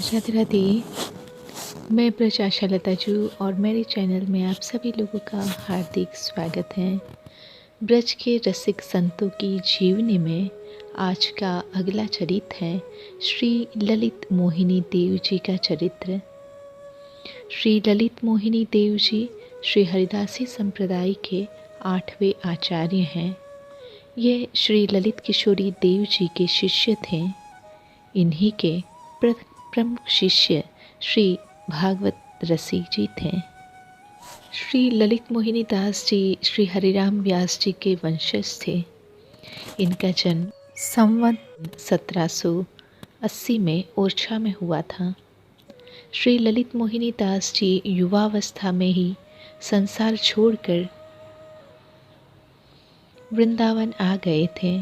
राधे राधे। मैं प्रत्याशा लताजू और मेरे चैनल में आप सभी लोगों का हार्दिक स्वागत है। ब्रज के रसिक संतों की जीवनी में आज का अगला चरित्र है श्री ललित मोहिनी देव जी का चरित्र। श्री ललित मोहिनी देव जी श्री हरिदासी संप्रदाय के 8वें आचार्य हैं। ये श्री ललित किशोरी देव जी के शिष्य थे। इन्हीं के प्रमुख शिष्य श्री भागवत रसिक जी थे। श्री ललित मोहिनी दास जी श्री हरिराम व्यास जी के वंशज थे। इनका जन्म संवत 1780 में ओरछा में हुआ था। श्री ललित मोहिनी दास जी युवावस्था में ही संसार छोड़कर वृंदावन आ गए थे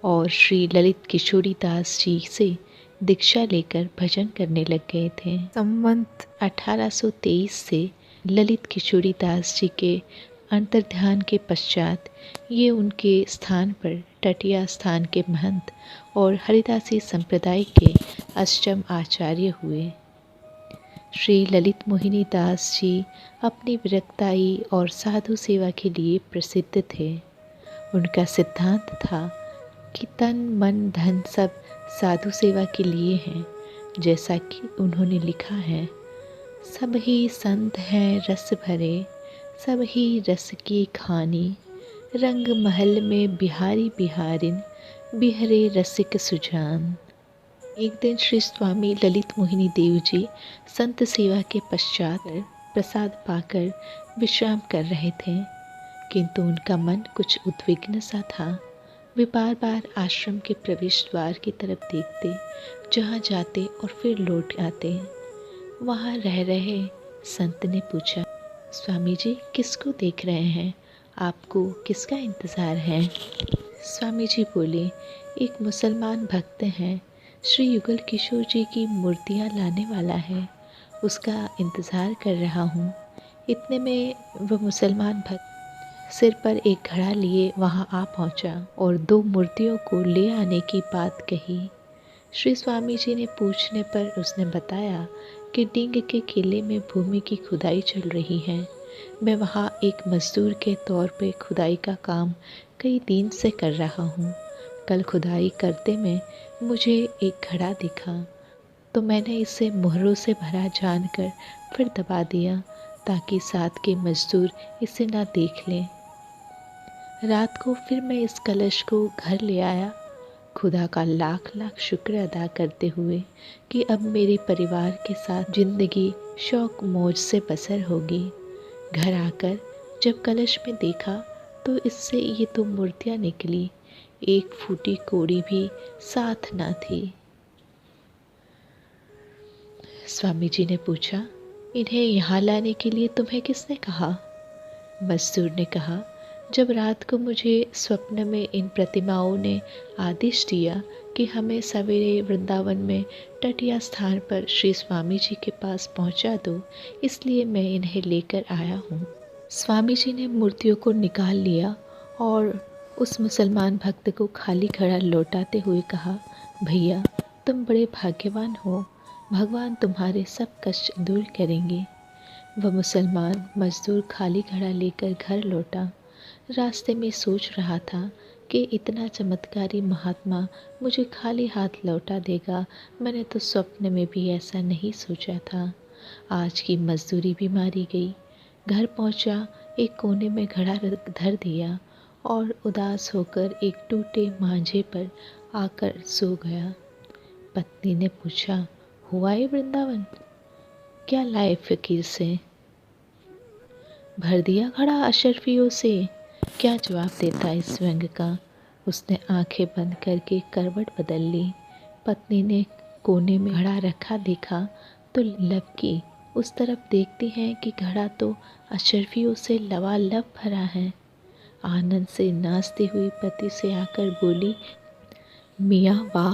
और श्री ललित किशोरी दास जी से दीक्षा लेकर भजन करने लग गए थे। संवत 1823 से ललित किशोरी दास जी के अंतर्ध्यान के पश्चात ये उनके स्थान पर तटिया स्थान के महंत और हरिदासी संप्रदाय के अष्टम आचार्य हुए। श्री ललित मोहिनी दास जी अपनी विरक्ताई और साधु सेवा के लिए प्रसिद्ध थे। उनका सिद्धांत था कि तन मन धन सब साधु सेवा के लिए हैं। जैसा कि उन्होंने लिखा है, सब ही संत हैं रस भरे, सब ही रस की खानी, रंग महल में बिहारी बिहारिन, बिहरे रसिक सुजान। एक दिन श्री स्वामी ललित मोहिनी देव जी संत सेवा के पश्चात प्रसाद पाकर विश्राम कर रहे थे, किंतु उनका मन कुछ उद्विग्न सा था। वे बार बार आश्रम के प्रवेश द्वार की तरफ देखते, जहाँ जाते और फिर लौट आते। वहाँ रह रहे संत ने पूछा, स्वामी जी किसको देख रहे हैं? आपको किसका इंतज़ार है? स्वामी जी बोले, एक मुसलमान भक्त हैं, श्री युगल किशोर जी की मूर्तियाँ लाने वाला है, उसका इंतज़ार कर रहा हूँ। इतने में वह मुसलमान भक्त सिर पर एक घड़ा लिए वहां आ पहुंचा और 2 मूर्तियों को ले आने की बात कही। श्री स्वामी जी ने पूछने पर उसने बताया कि डींग के किले में भूमि की खुदाई चल रही है। मैं वहां एक मजदूर के तौर पे खुदाई का काम कई दिन से कर रहा हूँ। कल खुदाई करते में मुझे एक घड़ा दिखा, तो मैंने इसे मुहरों से भरा जानकर फिर दबा दिया, ताकि साथ के मजदूर इसे ना देख लें। रात को फिर मैं इस कलश को घर ले आया, खुदा का लाख लाख शुक्र अदा करते हुए कि अब मेरे परिवार के साथ जिंदगी शौक मौज से बसर होगी। घर आकर जब कलश में देखा तो इससे ये 2 मूर्तियाँ निकली, एक फूटी कोड़ी भी साथ ना थी। स्वामी जी ने पूछा, इन्हें यहाँ लाने के लिए तुम्हें किसने कहा? मजदूर ने कहा, जब रात को मुझे स्वप्न में इन प्रतिमाओं ने आदेश दिया कि हमें सवेरे वृंदावन में तटिया स्थान पर श्री स्वामी जी के पास पहुंचा दो, इसलिए मैं इन्हें लेकर आया हूँ। स्वामी जी ने मूर्तियों को निकाल लिया और उस मुसलमान भक्त को खाली घड़ा लौटाते हुए कहा, भैया तुम बड़े भाग्यवान हो, भगवान तुम्हारे सब कष्ट दूर करेंगे। वह मुसलमान मजदूर खाली घड़ा लेकर घर लौटा। रास्ते में सोच रहा था कि इतना चमत्कारी महात्मा मुझे खाली हाथ लौटा देगा। मैंने तो स्वप्न में भी ऐसा नहीं सोचा था। आज की मजदूरी भी मारी गई। घर पहुंचा, एक कोने में घड़ा धर दिया और उदास होकर एक टूटे मांझे पर आकर सो गया। पत्नी ने पूछा, हुआ है वृंदावन? क्या लाए फकीर से? भर दिया घड़ा अशरफियों से? क्या जवाब देता इस व्यंग का? उसने आंखें बंद करके करवट बदल ली। पत्नी ने कोने में घड़ा रखा देखा तो लबकी उस तरफ देखती है कि घड़ा तो अशरफियों से लबालब भरा है। आनंद से नाचती हुई पति से आकर बोली, मियाँ वाह,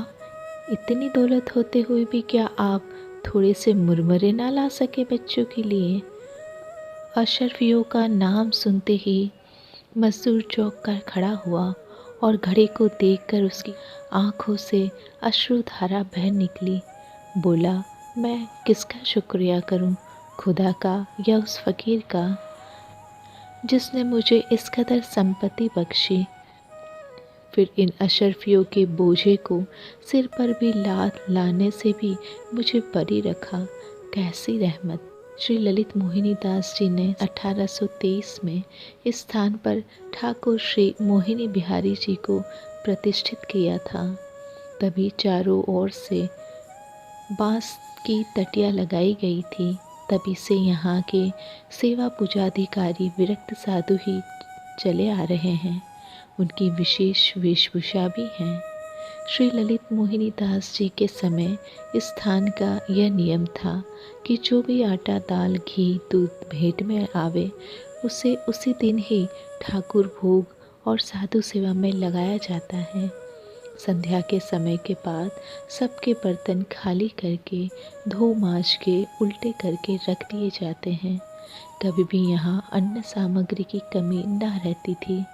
इतनी दौलत होते हुए भी क्या आप थोड़े से मुरमुरे ना ला सके बच्चों के लिए? अशरफियों का नाम सुनते ही मजदूर चौंक कर खड़ा हुआ और घड़े को देखकर उसकी आंखों से अश्रुधारा बह निकली। बोला, मैं किसका शुक्रिया करूं, खुदा का या उस फ़कीर का जिसने मुझे इस कदर संपत्ति बख्शी, फिर इन अशरफियों के बोझे को सिर पर भी लाद लाने से भी मुझे बरी रखा। कैसी रहमत! श्री ललित मोहिनी दास जी ने 1823 में इस स्थान पर ठाकुर श्री मोहिनी बिहारी जी को प्रतिष्ठित किया था। तभी चारों ओर से बांस की तटिया लगाई गई थी। तभी से यहाँ के सेवा पूजाधिकारी विरक्त साधु ही चले आ रहे हैं। उनकी विशेष वेशभूषा भी है। श्री ललित मोहिनी दास जी के समय इस स्थान का यह नियम था कि जो भी आटा दाल घी दूध भेंट में आवे उसे उसी दिन ही ठाकुर भोग और साधु सेवा में लगाया जाता है। संध्या के समय के बाद सबके बर्तन खाली करके धो मांज के उल्टे करके रख दिए जाते हैं। कभी भी यहाँ अन्न सामग्री की कमी न रहती थी।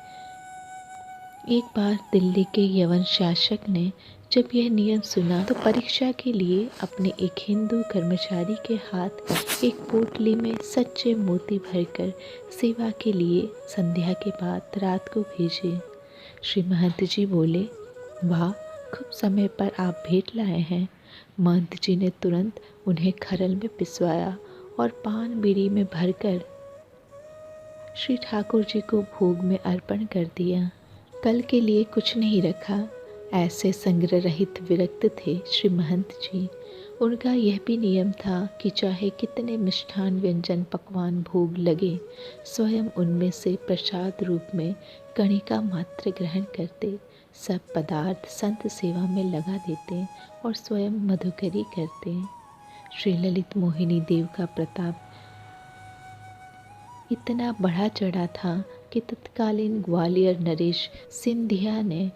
एक बार दिल्ली के यवन शासक ने जब यह नियम सुना तो परीक्षा के लिए अपने एक हिंदू कर्मचारी के हाथ एक पोटली में सच्चे मोती भरकर सेवा के लिए संध्या के बाद रात को भेजे। श्री महंत जी बोले, वाह, खूब समय पर आप भेंट लाए हैं। महंत जी ने तुरंत उन्हें खरल में पिसवाया और पान बीड़ी में भरकर श्री ठाकुर जी को भोग में अर्पण कर दिया। कल के लिए कुछ नहीं रखा। ऐसे संग्रह रहित विरक्त थे श्री महंत जी। उनका यह भी नियम था कि चाहे कितने मिष्ठान व्यंजन पकवान भोग लगे, स्वयं उनमें से प्रसाद रूप में कणिका मात्र ग्रहण करते। सब पदार्थ संत सेवा में लगा देते और स्वयं मधुकरी करते। श्री ललित मोहिनी देव का प्रताप इतना बढ़ा चढ़ा था कि तत्कालीन ग्वालियर नरेश सिंधिया ने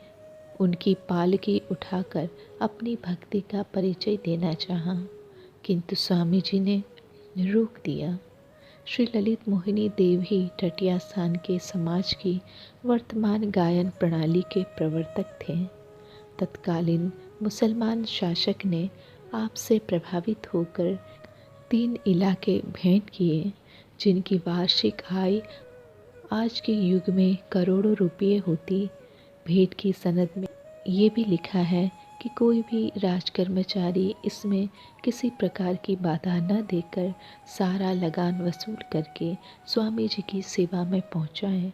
उनकी पालकी उठाकर अपनी भक्ति का परिचय देना चाहा, किंतु स्वामी जी ने रोक दिया। श्री ललित मोहिनी देव ही टटिया स्थान के समाज की वर्तमान गायन प्रणाली के प्रवर्तक थे। तत्कालीन मुसलमान शासक ने आपसे प्रभावित होकर 3 इलाके भेंट किए, जिनकी वार्षिक आय आज के युग में करोड़ों रुपये होती। भेंट की सनद में ये भी लिखा है कि कोई भी राजकर्मचारी इसमें किसी प्रकार की बाधा न देकर सारा लगान वसूल करके स्वामी जी की सेवा में पहुँचाए।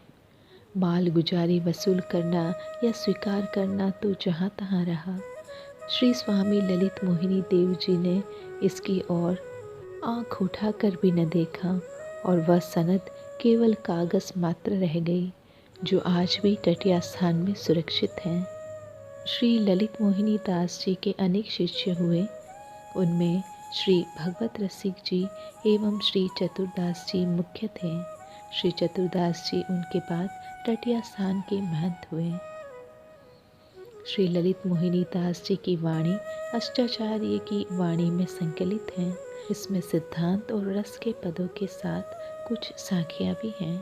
माल गुजारी वसूल करना या स्वीकार करना तो जहाँ तहाँ रहा। श्री स्वामी ललित मोहिनी देव जी ने इसकी ओर आँख उठाकर भी न देखा और वह सनद केवल कागज़ मात्र रह गई, जो आज भी टटिया स्थान में सुरक्षित है। श्री ललित मोहिनी दास जी के अनेक शिष्य हुए। उनमें श्री भगवत रसिक जी एवं श्री चतुरदास जी मुख्य थे। श्री चतुरदास जी उनके बाद टटिया स्थान के महंत हुए। श्री ललित मोहिनी दास जी की वाणी अष्टाचार्य की वाणी में संकलित है। इसमें सिद्धांत और रस के पदों के साथ कुछ साखियाँ भी हैं।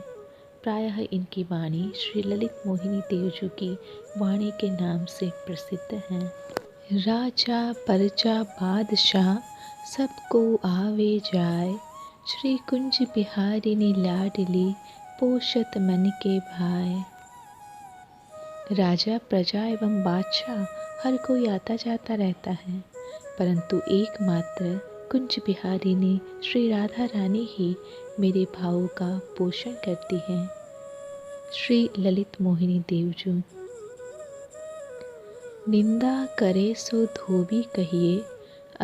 प्रायः इनकी वाणी श्री ललित मोहिनी देव जी की वाणी के नाम से प्रसिद्ध है। राजा परजा बादशाह सबको आवे जाए, श्री कुंज बिहारिनी लाडली पोषत मन के भाई। राजा प्रजा एवं बादशाह हर कोई आता जाता रहता है, परंतु एकमात्र कुंज बिहारिनी श्री राधा रानी ही मेरे भावों का पोषण करती है। श्री ललित मोहिनी देव जी। निंदा करे सो धोबी कहिए,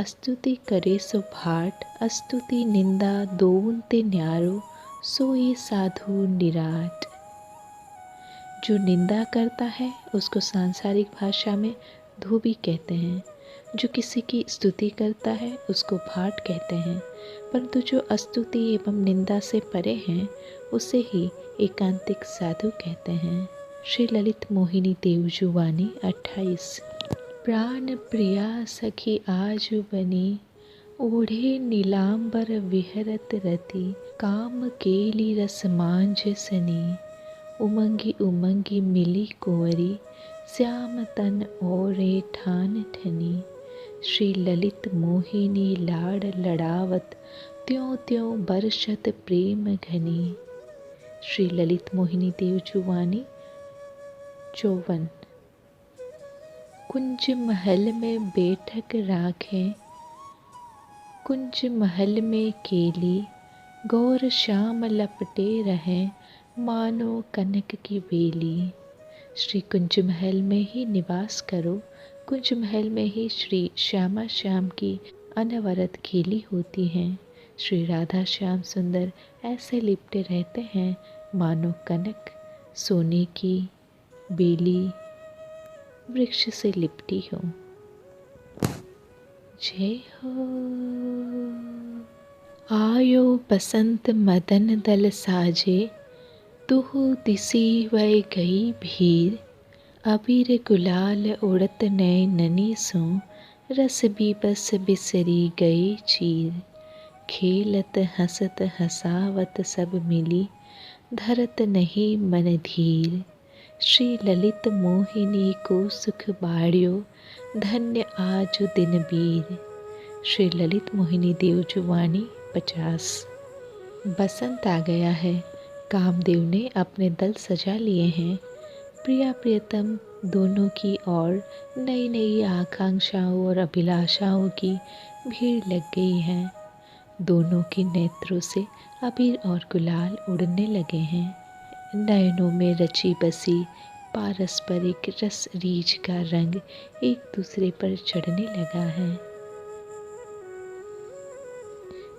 स्तुति करे सो भाट। स्तुति निंदा दोउन ते न्यारो, सो ये साधु निराट। जो निंदा करता है उसको सांसारिक भाषा में धोबी कहते हैं। जो किसी की स्तुति करता है उसको भाट कहते हैं, परंतु जो स्तुति एवं निंदा से परे हैं उसे ही एकांतिक साधु कहते हैं। श्री ललित मोहिनी देव जी वाणी 28। प्राण प्रिया सखी आजु बनी, ओढ़े नीलांबर विहरत रति। काम केली रस मांझ सनी, उमंगी उमंगी मिली कुंवरी। श्याम तन ओरे ठान ठनी, श्री ललित मोहिनी लाड लड़ावत, त्यों त्यों बरसत प्रेम घनी। श्री ललित मोहिनी देव जुवानी 54। कुंज महल में बैठक राखें, कुंज महल में केली, गौर श्याम लपटे रहें, मानो कनक की बेली। श्री कुंज महल में ही निवास करो, कुंज महल में ही श्री श्यामा श्याम की अनवरत केली होती हैं। श्री राधा श्याम सुंदर ऐसे लिपटे रहते हैं मानो कनक सोने की बेली वृक्ष से लिपटी हो। जय हो। आयो बसंत मदन दल साजे, तुहु दिसी वै गई भीर। अबीर गुलाल उड़त नैननी सो, रस भी बस बिसरी गई चीर। खेलत हंसत हंसावत सब मिली, धरत नहीं मन धीर। श्री ललित मोहिनी को सुख बाड़ियो, धन्य आज दिन बीर। श्री ललित मोहिनी देव जुवानी 50। बसंत आ गया है, कामदेव ने अपने दल सजा लिए हैं। प्रिया प्रियतम दोनों की ओर नई नई आकांक्षाओं और अभिलाषाओं की भीड़ लग गई है। दोनों की नेत्रों से अबीर और गुलाल उड़ने लगे हैं। नयनों में रची बसी पारस्परिक रस रीझ का रंग एक दूसरे पर चढ़ने लगा है।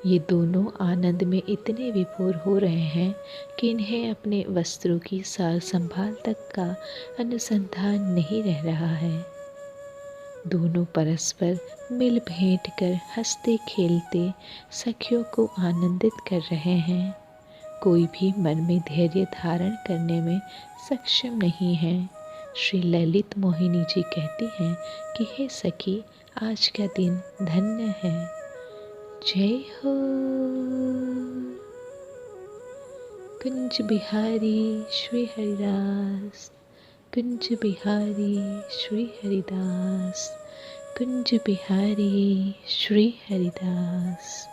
ये दोनों आनंद में इतने विभोर हो रहे हैं कि इन्हें अपने वस्त्रों की सार संभाल तक का अनुसंधान नहीं रह रहा है। दोनों परस्पर मिल भेंट कर हंसते खेलते सखियों को आनंदित कर रहे हैं। कोई भी मन में धैर्य धारण करने में सक्षम नहीं है। श्री ललित मोहिनी जी कहती हैं कि हे सखी, आज का दिन धन्य है। जय हो। कुंज बिहारी श्री हरिदास, कुंज बिहारी श्री हरिदास, कुंज बिहारी श्री हरिदास।